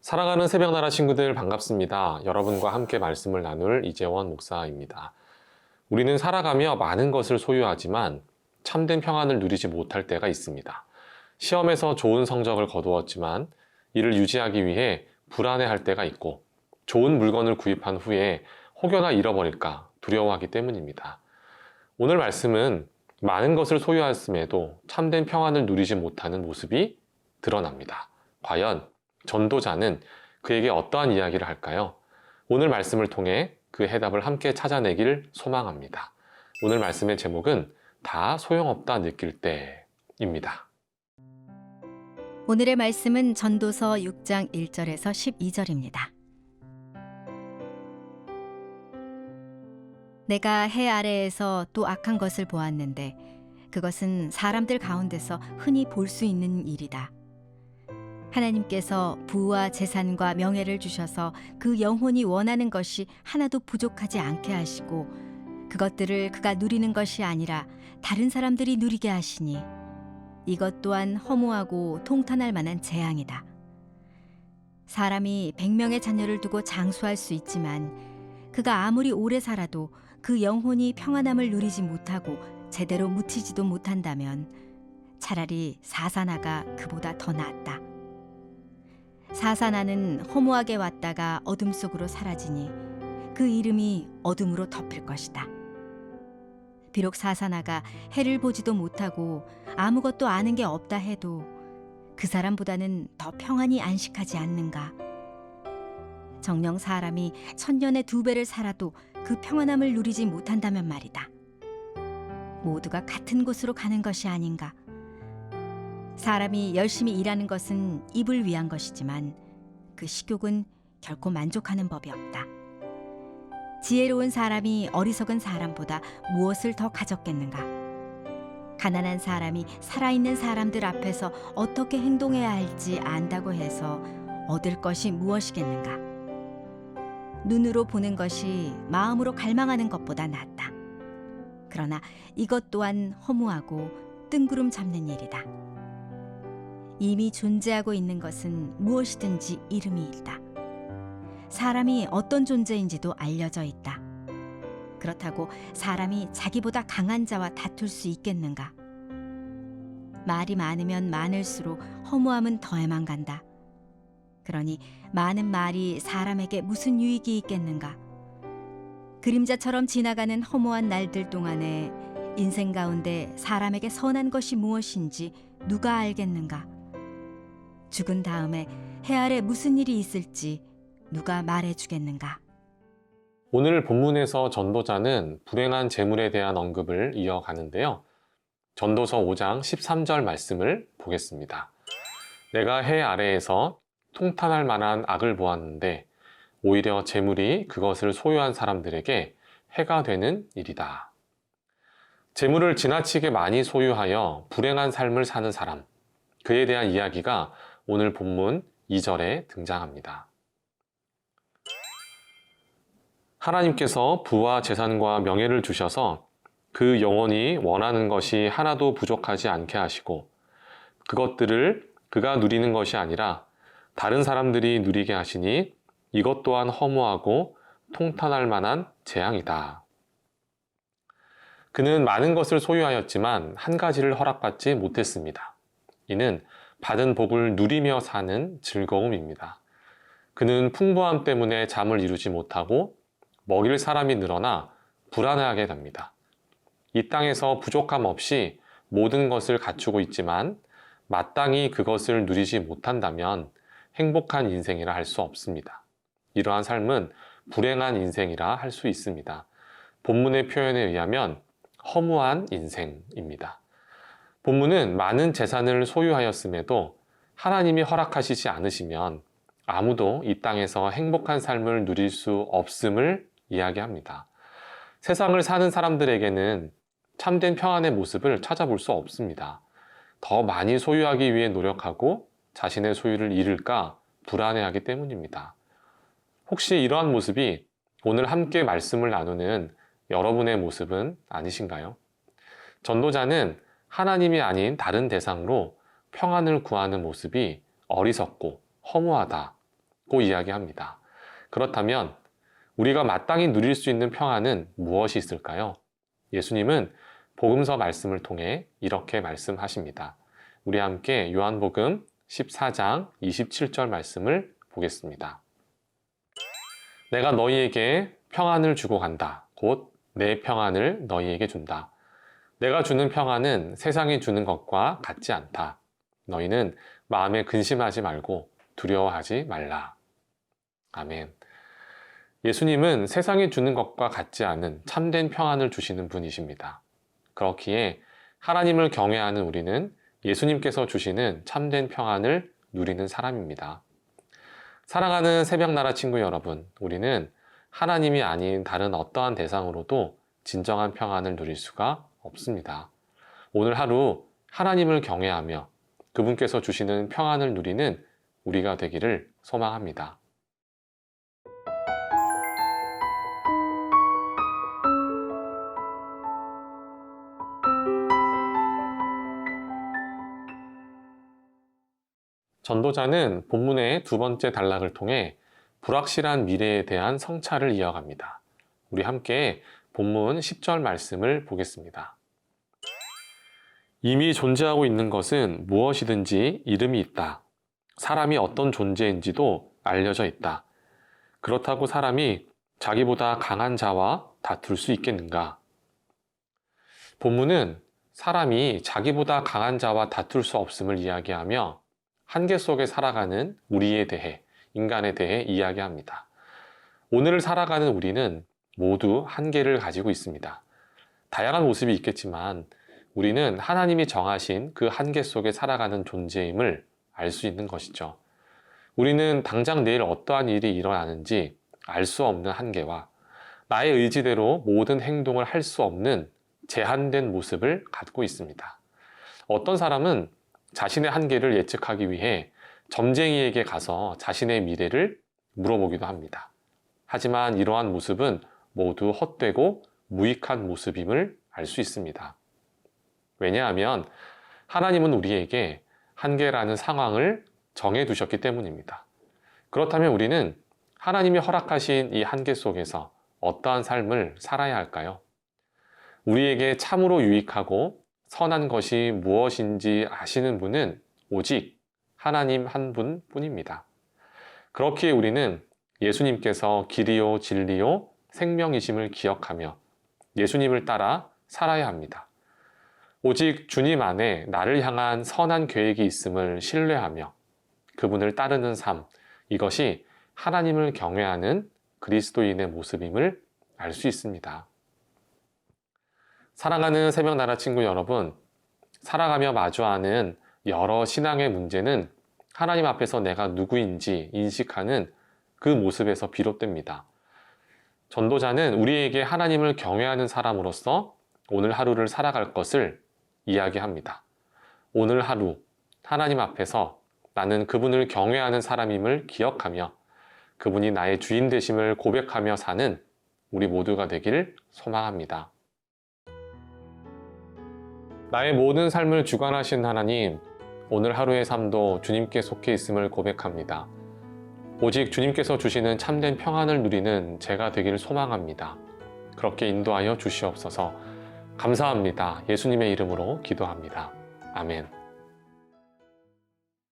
사랑하는 새벽나라 친구들 반갑습니다. 여러분과 함께 말씀을 나눌 이재원 목사입니다. 우리는 살아가며 많은 것을 소유하지만 참된 평안을 누리지 못할 때가 있습니다. 시험에서 좋은 성적을 거두었지만 이를 유지하기 위해 불안해할 때가 있고, 좋은 물건을 구입한 후에 혹여나 잃어버릴까 두려워하기 때문입니다. 오늘 말씀은 많은 것을 소유하였음에도 참된 평안을 누리지 못하는 모습이 드러납니다. 과연 전도자는 그에게 어떠한 이야기를 할까요? 오늘 말씀을 통해 그 해답을 함께 찾아내길 소망합니다. 오늘 말씀의 제목은 다 소용없다 느낄 때입니다. 오늘의 말씀은 전도서 6장 1절에서 12절입니다. 내가 해 아래에서 또 악한 것을 보았는데 그것은 사람들 가운데서 흔히 볼 수 있는 일이다. 하나님께서 부와 재산과 명예를 주셔서 그 영혼이 원하는 것이 하나도 부족하지 않게 하시고 그것들을 그가 누리는 것이 아니라 다른 사람들이 누리게 하시니 이것 또한 허무하고 통탄할 만한 재앙이다. 사람이 100명의 자녀를 두고 장수할 수 있지만 그가 아무리 오래 살아도 그 영혼이 평안함을 누리지 못하고 제대로 묻히지도 못한다면 차라리 사사나가 그보다 더 낫다. 사사나는 허무하게 왔다가 어둠 속으로 사라지니 그 이름이 어둠으로 덮일 것이다. 비록 사사나가 해를 보지도 못하고 아무것도 아는 게 없다 해도 그 사람보다는 더 평안히 안식하지 않는가? 정녕 사람이 1000년에 2배를 살아도 그 평안함을 누리지 못한다면 말이다. 모두가 같은 곳으로 가는 것이 아닌가? 사람이 열심히 일하는 것은 입을 위한 것이지만 그 식욕은 결코 만족하는 법이 없다. 지혜로운 사람이 어리석은 사람보다 무엇을 더 가졌겠는가? 가난한 사람이 살아있는 사람들 앞에서 어떻게 행동해야 할지 안다고 해서 얻을 것이 무엇이겠는가? 눈으로 보는 것이 마음으로 갈망하는 것보다 낫다. 그러나 이것 또한 허무하고 뜬구름 잡는 일이다. 이미 존재하고 있는 것은 무엇이든지 이름이 있다. 사람이 어떤 존재인지도 알려져 있다. 그렇다고 사람이 자기보다 강한 자와 다툴 수 있겠는가? 말이 많으면 많을수록 허무함은 더해만 간다. 그러니 많은 말이 사람에게 무슨 유익이 있겠는가? 그림자처럼 지나가는 허무한 날들 동안에 인생 가운데 사람에게 선한 것이 무엇인지 누가 알겠는가? 죽은 다음에 해 아래 무슨 일이 있을지 누가 말해주겠는가? 오늘 본문에서 전도자는 불행한 재물에 대한 언급을 이어가는데요. 전도서 5장 13절 말씀을 보겠습니다. 내가 해 아래에서 통탄할 만한 악을 보았는데 오히려 재물이 그것을 소유한 사람들에게 해가 되는 일이다. 재물을 지나치게 많이 소유하여 불행한 삶을 사는 사람, 그에 대한 이야기가 오늘 본문 2절에 등장합니다. 하나님께서 부와 재산과 명예를 주셔서 그 영혼이 원하는 것이 하나도 부족하지 않게 하시고 그것들을 그가 누리는 것이 아니라 다른 사람들이 누리게 하시니 이것 또한 허무하고 통탄할 만한 재앙이다. 그는 많은 것을 소유하였지만 한 가지를 허락받지 못했습니다. 이는 받은 복을 누리며 사는 즐거움입니다. 그는 풍부함 때문에 잠을 이루지 못하고 먹일 사람이 늘어나 불안해하게 됩니다. 이 땅에서 부족함 없이 모든 것을 갖추고 있지만 마땅히 그것을 누리지 못한다면 행복한 인생이라 할 수 없습니다. 이러한 삶은 불행한 인생이라 할 수 있습니다. 본문의 표현에 의하면 허무한 인생입니다. 본문은 많은 재산을 소유하였음에도 하나님이 허락하시지 않으시면 아무도 이 땅에서 행복한 삶을 누릴 수 없음을 이야기합니다. 세상을 사는 사람들에게는 참된 평안의 모습을 찾아볼 수 없습니다. 더 많이 소유하기 위해 노력하고 자신의 소유를 잃을까 불안해하기 때문입니다. 혹시 이러한 모습이 오늘 함께 말씀을 나누는 여러분의 모습은 아니신가요? 전도자는 하나님이 아닌 다른 대상으로 평안을 구하는 모습이 어리석고 허무하다 고 이야기합니다. 그렇다면 우리가 마땅히 누릴 수 있는 평안은 무엇이 있을까요? 예수님은 복음서 말씀을 통해 이렇게 말씀하십니다. 우리 함께 요한복음 14장 27절 말씀을 보겠습니다. 내가 너희에게 평안을 주고 간다. 곧 내 평안을 너희에게 준다. 내가 주는 평안은 세상이 주는 것과 같지 않다. 너희는 마음에 근심하지 말고 두려워하지 말라. 아멘. 예수님은 세상이 주는 것과 같지 않은 참된 평안을 주시는 분이십니다. 그렇기에 하나님을 경외하는 우리는 예수님께서 주시는 참된 평안을 누리는 사람입니다. 사랑하는 새벽나라 친구 여러분, 우리는 하나님이 아닌 다른 어떠한 대상으로도 진정한 평안을 누릴 수가 없습니다. 오늘 하루 하나님을 경외하며 그분께서 주시는 평안을 누리는 우리가 되기를 소망합니다. 전도자는 본문의 두 번째 단락을 통해 불확실한 미래에 대한 성찰을 이어갑니다. 우리 함께 본문 10절 말씀을 보겠습니다. 이미 존재하고 있는 것은 무엇이든지 이름이 있다. 사람이 어떤 존재인지도 알려져 있다. 그렇다고 사람이 자기보다 강한 자와 다툴 수 있겠는가? 본문은 사람이 자기보다 강한 자와 다툴 수 없음을 이야기하며 한계 속에 살아가는 우리에 대해, 인간에 대해 이야기합니다. 오늘을 살아가는 우리는 모두 한계를 가지고 있습니다. 다양한 모습이 있겠지만 우리는 하나님이 정하신 그 한계 속에 살아가는 존재임을 알 수 있는 것이죠. 우리는 당장 내일 어떠한 일이 일어나는지 알 수 없는 한계와 나의 의지대로 모든 행동을 할 수 없는 제한된 모습을 갖고 있습니다. 어떤 사람은 자신의 한계를 예측하기 위해 점쟁이에게 가서 자신의 미래를 물어보기도 합니다. 하지만 이러한 모습은 모두 헛되고 무익한 모습임을 알 수 있습니다. 왜냐하면 하나님은 우리에게 한계라는 상황을 정해두셨기 때문입니다. 그렇다면 우리는 하나님이 허락하신 이 한계 속에서 어떠한 삶을 살아야 할까요? 우리에게 참으로 유익하고 선한 것이 무엇인지 아시는 분은 오직 하나님 한 분뿐입니다. 그렇기에 우리는 예수님께서 길이요 진리요 생명이심을 기억하며 예수님을 따라 살아야 합니다. 오직 주님 안에 나를 향한 선한 계획이 있음을 신뢰하며 그분을 따르는 삶, 이것이 하나님을 경외하는 그리스도인의 모습임을 알 수 있습니다. 사랑하는 새벽나라 친구 여러분, 살아가며 마주하는 여러 신앙의 문제는 하나님 앞에서 내가 누구인지 인식하는 그 모습에서 비롯됩니다. 전도자는 우리에게 하나님을 경외하는 사람으로서 오늘 하루를 살아갈 것을 이야기합니다. 오늘 하루 하나님 앞에서 나는 그분을 경외하는 사람임을 기억하며 그분이 나의 주인 되심을 고백하며 사는 우리 모두가 되길 소망합니다. 나의 모든 삶을 주관하신 하나님, 오늘 하루의 삶도 주님께 속해 있음을 고백합니다. 오직 주님께서 주시는 참된 평안을 누리는 제가 되기를 소망합니다. 그렇게 인도하여 주시옵소서. 감사합니다. 예수님의 이름으로 기도합니다. 아멘.